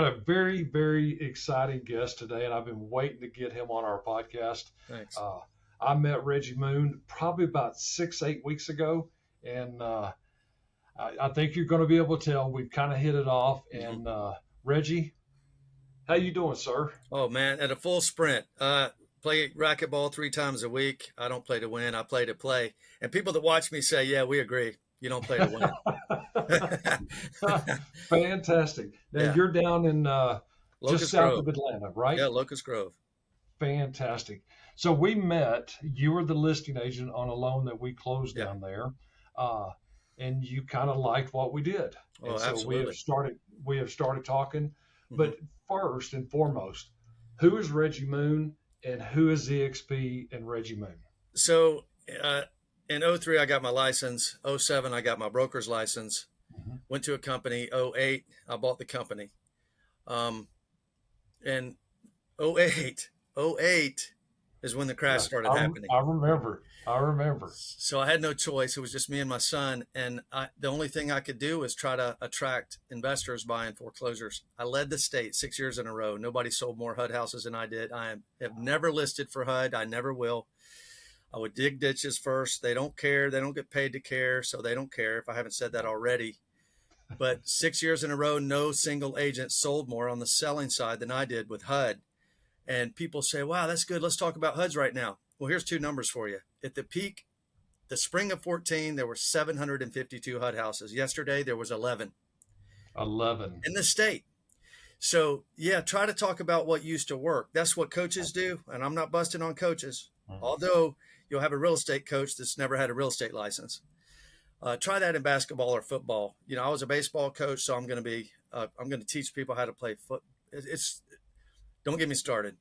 got a very, very exciting guest today, and I've been waiting to get him on our podcast. Thanks. I met Reggie Moon probably about 6, 8 weeks ago, and I think you're going to be able to tell we've kind of hit it off. Mhm. And Reggie, how you doing, sir? Oh man, at a full sprint. Play racquetball 3 times a week. I don't play to win. I play to play. And people that watch me say, "Yeah, we agree. You don't play to win." Fantastic. Now Yeah, you're down in just Locust south Grove. of Atlanta, right? Yeah, Locust Grove. Fantastic. So we met. You were the listing agent on a loan that we closed Yeah. down there, uh, and you kind of liked what we did, and Oh, so we have absolutely. started. We have started talking. hmm But first and foremost, who is Reggie Moon, and who is eXp and Reggie Moon? So uh, in '03, I got my license. '07, I got my broker's license. Mhm. Went to a company. '08, I bought the company. Um, and '08 is when the crash Yes, started happening. I remember. I remember. So I had no choice. It was just me and my son, and the only thing I could do was try to attract investors buying foreclosures. I led the state 6 years in a row. Nobody sold more HUD houses than I did. Have never listed for HUD. I never will. I would dig ditches first. They don't care. They don't get paid to care, so they don't care if I haven't said that already. But 6 years in a row, no single agent sold more on the selling side than I did with HUD. And people say, wow, that's good. Let's talk about HUDs right now. Well, here's two numbers for you. At the peak, the spring of 14, there were 752 HUD houses. Yesterday, there was 11 11. in the state. So, yeah, try to talk about what used to work. That's what coaches do. And I'm not busting on coaches, Mhm. although you'll have a real estate coach that's never had a real estate license. Try that in basketball or football. You know, I was a baseball coach, so I'm going to teach people how to play foot. It's don't get me started,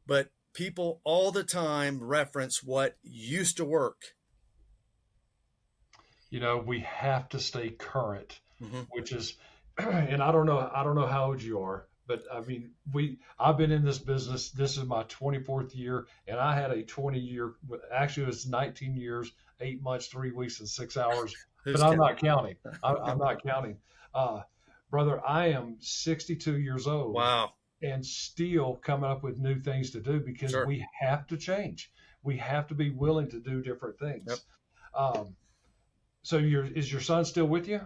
but people all the time reference what used to work. We have to stay current, hmm which is, and I don't know how old you are, but I mean, I've been in this business. This is my 24th year, and I had a 20-year, actually, it was 19 years, 8 months, 3 weeks, and 6 hours, but Who's I'm counting? not counting. I'm not counting. Uh, Brother, I am 62 years old Wow. and still coming up with new things to do because Sure. we have to change. We have to be willing to do different Yep. things. Um, so is your son still with you?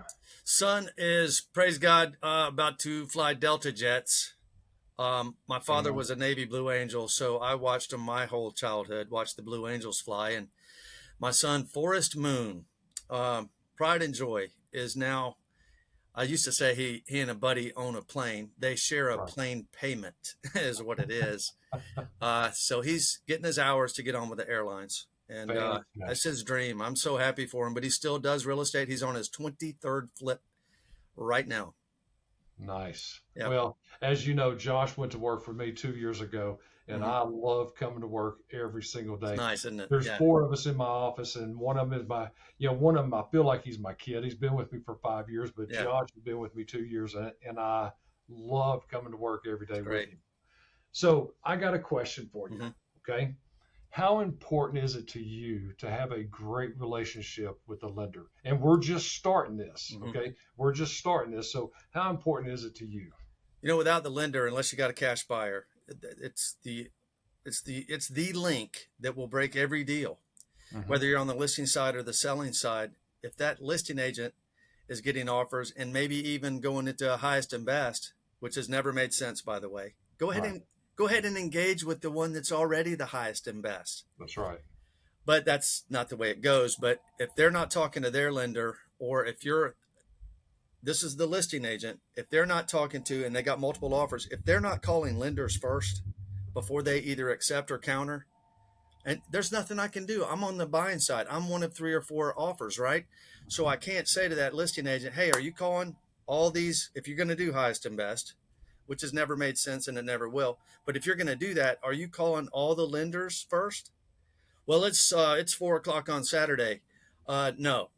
Son is, praise God, about to fly Delta jets. My father Amen. was a Navy Blue Angel, so I watched him my whole childhood, watched the Blue Angels fly. And my son, Forrest Moon, pride and joy, is now. I used to say he and a buddy own a plane. They share a Right. plane payment, is what it is. So he's getting his hours to get on with the airlines, and that's Fantastic. his dream. I'm so happy for him, but he still does real estate. He's on his 23rd flip right now. Nice. Yeah, Well, as you know, Josh went to work for me 2 years ago, and hmm I love coming to work every single it's day. nice, isn't it? There's Yeah, four of us in my office, and one of them is one of them, I feel like he's my kid. He's been with me for 5 years, but yeah, Josh has been with me 2 years, and I love coming to work every it's day with great. him. So I got a question for you. hmm Okay. How important is it to you to have a great relationship with the lender? And we're just starting this. hmm Okay. We're just starting this. So how important is it to you? You know, without the lender, unless you got a cash buyer, it's the link that will break every deal. Hmm. Whether you're on the listing side or the selling side, if that listing agent is getting offers and maybe even going into a highest and best, which has never made sense, by the way, Right. go ahead and engage with the one that's already the highest and best. That's right. But that's not the way it goes. But if they're not talking to their lender, or if you're this is the listing agent, if they're not talking to and they got multiple offers, if they're not calling lenders first before they either accept or counter, and there's nothing I can do. I'm on the buying side. I'm one of 3 or 4 offers, right? So I can't say to that listing agent, hey, are you calling all these if you're going to do highest and best, which has never made sense and it never will. But if you're going to do that, are you calling all the lenders first? Well, it's 4 o'clock on Saturday. No.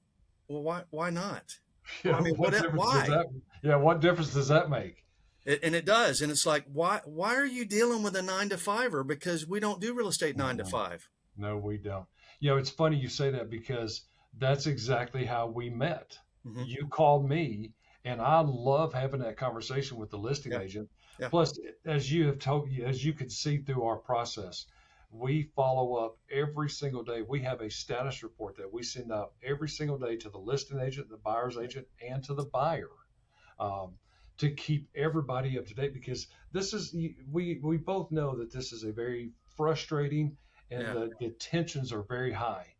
Well, why not? Yeah. I mean, What difference does why? that? Yeah. What difference does that make? And it does. And it's like, why are you dealing with a 9 to 5er? Because we don't do real estate nine to Mhm. five. No, we don't. It's funny you say that because that's exactly how we met. Mm-hmm. You called me And I love having that conversation with the listing Yeah. agent. Yeah. Plus, as you have told you, as you can see through our process, we follow up every single day. We have a status report that we send out every single day to the listing agent, the buyer's agent, and to the buyer, um, to keep everybody up to date, because this is, we both know that this is a very frustrating, and Yeah. the tensions are very high,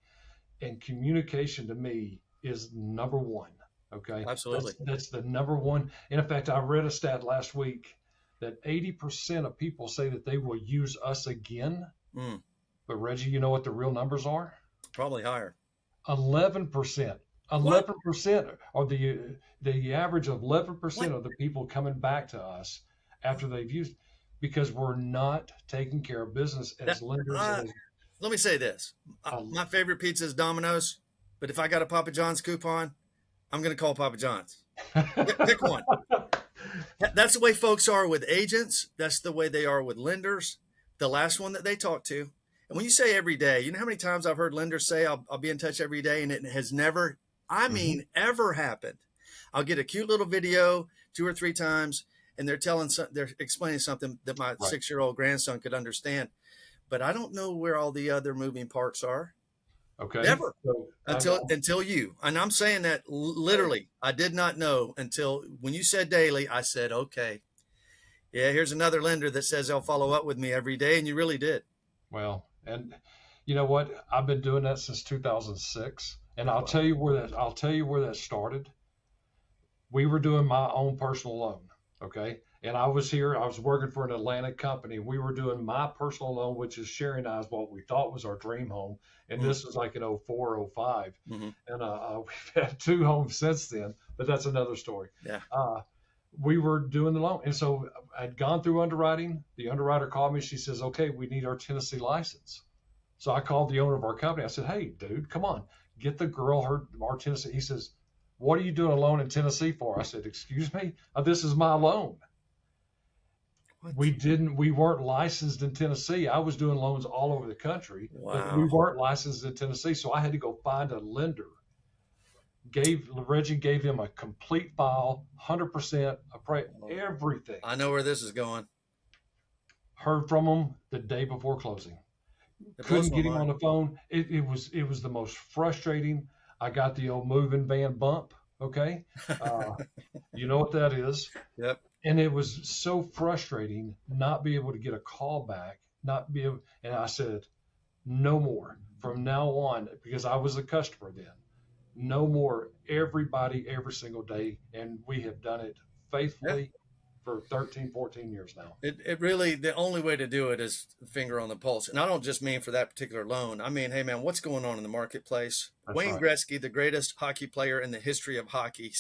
and communication to me is number one. Okay, Absolutely. that's the number one. And in fact, I read a stat last week that 80% of people say that they will use us again. Mm, But Reggie, you know what the real numbers are? probably higher. 11%. What? 11% are the average of What? 11% of the people coming back to us after they've used, because we're not taking care of business That, as lenders uh, and as let me say this. My favorite pizza is Domino's, but if I got a Papa John's coupon, I'm going to call Papa John's. Pick one. That's the way folks are with agents. That's the way they are with lenders. The last one that they talk to. And when you say every day, you know how many times I've heard lenders say, I'll be in touch every day, and it has never, I Mhm. mean, ever happened. I'll get a cute little video 2 or 3 times, and they're explaining something that my Right. 6-year-old grandson could understand. But I don't know where all the other moving parts are. Okay. Never. So Until you. And I'm saying that literally. I did not know until when you said daily, I said, okay, yeah, here's another lender that says they'll follow up with me every day. And you really did. well, and you know what? I've been doing that since 2006, and Wow. I'll tell you where that started. We were doing my own personal loan, okay? And I was working for an Atlanta company. We were doing my personal loan, which is sharing eyes, what we thought was our dream home. And Mm, this was like in '04, '05. hmm. And we've had two homes since then, but that's another story. Yeah. Uh, we were doing the loan. And so I'd gone through underwriting. The underwriter called me. She says, okay, we need our Tennessee license. So I called the owner of our company. I said, hey, dude, come on, get the girl our Tennessee. He says, what are you doing a loan in Tennessee for? I said, excuse me, this is my loan. What? We weren't licensed in Tennessee. I was doing loans all over the country, but we Wow. weren't licensed in Tennessee. So I had to go find a lender. Reggie gave him a complete file, 100% everything. I know where this is going. Heard from him the day before closing. It blows Couldn't my get him on mind. the phone. It was the most frustrating. I got the old moving van bump. Okay, uh, you know what that is, Yep. and it was so frustrating not be able to get a call back, not be able. And I said, no more from now on, because I was a customer then. No more. Everybody, every single day, and we have done it Yeah. faithfully for 13, 14 years now. It really, the only way to do it is finger on the pulse. And I don't just mean for that particular loan. I mean, hey, man, what's going on in the marketplace? That's Wayne right. Gretzky, the greatest hockey player in the history of hockey,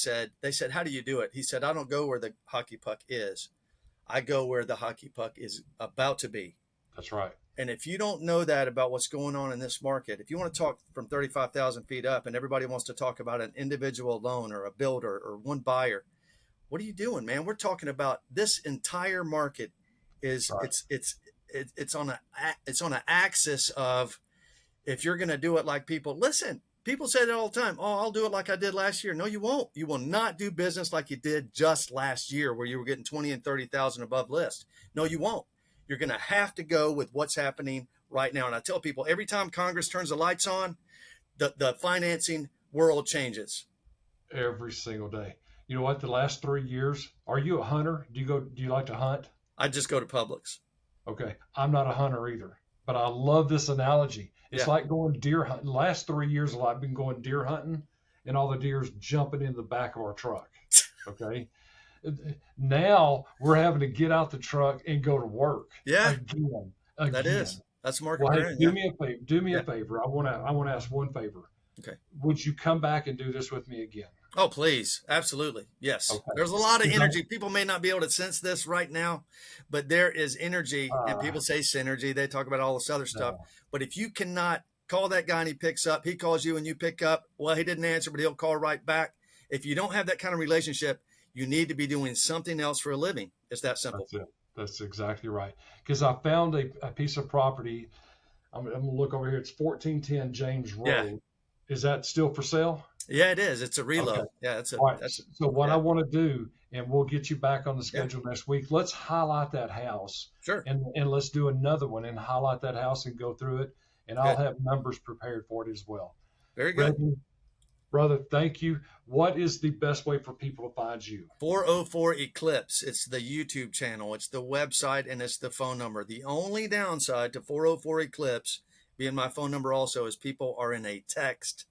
they said, how do you do it? He said, I don't go where the hockey puck is. I go where the hockey puck is about to be. That's right. And if you don't know that about what's going on in this market, if you want to talk from 35,000 feet up and everybody wants to talk about an individual loan or a builder or one buyer, what are you doing, man? We're talking about this entire market That's is right. it's on an axis of if you're going to do it like people listen. People say that all the time. Oh, I'll do it like I did last year. No, you won't. You will not do business like you did just last year, where you were getting 20 and 30,000 above list. No, you won't. You're going to have to go with what's happening right now. And I tell people every time Congress turns the lights on, the financing world changes. Every single day. You know what? The last 3 years, are you a hunter? Do you like to hunt? I just go to Publix. Okay. I'm not a hunter either, but I love this analogy. It's Yeah. like going deer hunting. The last 3 years, I've been going deer hunting, and all the deer's jumping in the back of our truck. Okay. Now we're having to get out the truck and go to work Yeah, again, that again. is. That's market Well, we're hey, in. do Yeah. me a favor. Do me a Yeah. favor. I want to ask one favor. Okay. Would you come back and do this with me again? Oh, please. Absolutely. Yes. Okay. There's a lot of 'Cause energy. People may not be able to sense this right now, but there is energy. And people say synergy. They talk about all this other stuff. no, But if you cannot call that guy and he picks up, he calls you and you pick up, well, he didn't answer, but he'll call right back. If you don't have that kind of relationship, you need to be doing something else for a living. It's that simple. that's it. That's exactly right. Because I found a piece of property. I'm going to look over here. It's 1410 James Yeah. Road. Is that still for sale? Yeah, it is. It's a Okay. reload. Yeah, that's All right. that's So what I yeah, want to do, and we'll get you back on the yeah, schedule next week. Let's highlight that house, sure. and let's do another one and highlight that house and go through it. And I'll Good. have numbers prepared for it as well. Very good. Reggie, brother, thank you. What is the best way for people to find you? 404 Eclipse. It's the YouTube channel, it's the website, and it's the phone number. The only downside to 404 Eclipse being my phone number also is people are in a text.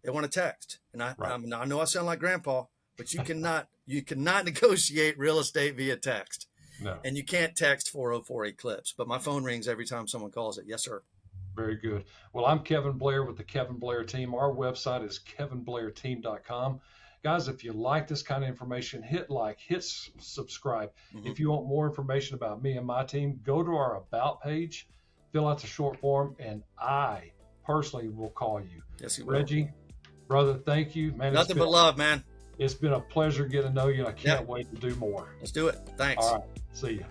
They want to text. And Right. I know I sound like grandpa, but you cannot negotiate real estate via text. No. And you can't text 404 Eclipse, but my phone rings every time someone calls it. Yes, sir. Very good. Well, I'm Kevin Blair with the Kevin Blair team. Our website is kevinblairteam.com. Guys, if you like this kind of information, hit like, hit subscribe. Mm-hmm. If you want more information about me and my team, go to our About page, fill out the short form, and I personally will call you. Yes, you will. Reggie, brother, thank you. Man, Nothing but love, man. It's been a pleasure getting to know you. I can't Yep. wait to do more. Let's do it. Thanks. All right. See you.